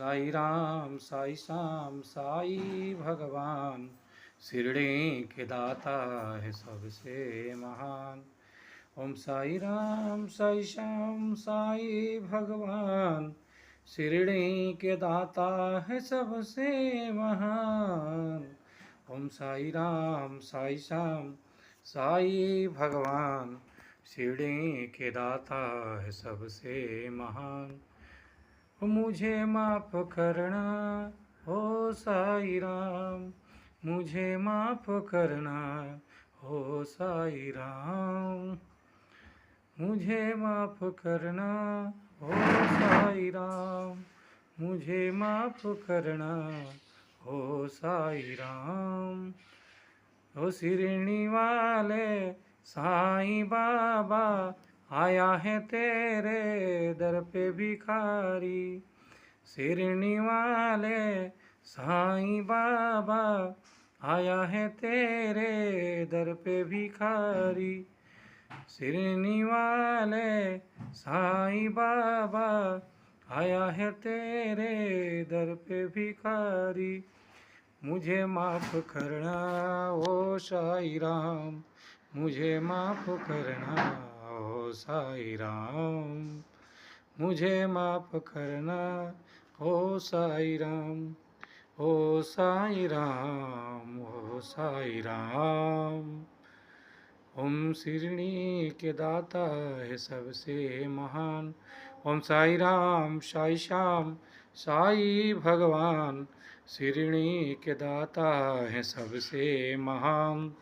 साई राम साई श्याम साई भगवान, शिरडी के दाता है सबसे महान। ओम साई राम साई श्याम साई भगवान, शिरडी के दाता है सबसे महान। ओम साई राम साई श्याम साई भगवान, शिरडी के दाता है सबसे महान। मुझे माफ करना हो साई राम, मुझे माफ करना हो साई राम, मुझे माफ करना हो साई राम, मुझे माफ करना हो साई राम। ओ शिरडी वाले साईं बाबा, आया है तेरे दर पे भिखारी। शिरडी वाले साईं बाबा, आया है तेरे दर पे भिखारी। शिरडी वाले साईं बाबा, आया है तेरे दर पे भिखारी। मुझे माफ करना ओ साई राम, मुझे माफ करना ओ साई राम, मुझे माफ करना ओ साई राम, ओ साई राम, ओ साई राम। ओम शिरडी के दाता है सबसे महान। ओम साई राम साई श्याम साई भगवान, शिरडी के दाता है सबसे महान।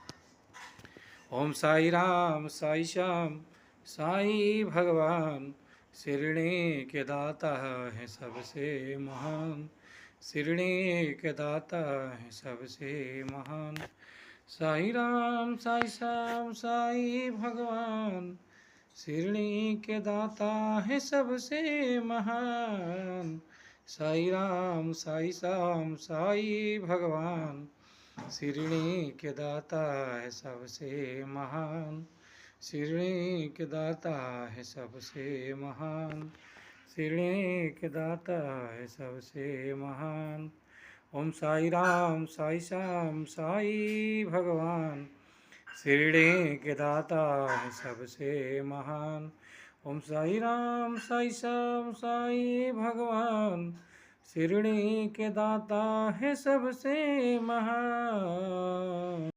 ओम साई राम साई श्याम साई भगवान, शिरडी के दाता है सबसे महान। शिरडी के दाता है सबसे महान। साई राम साई श्याम साई भगवान, शिरडी के दाता है सबसे महान। साई राम साई श्याम साई भगवान, शिरडी के दाता है सबसे महान। शिरडी के दाता है सबसे महान, शिरडी के दाता है सबसे महान। ओम साई राम साई श्याम साई भगवान, शिरडी के दाता है सबसे महान। ओम साई राम साई श्याम साई भगवान, शिरडी के दाता है सबसे महान।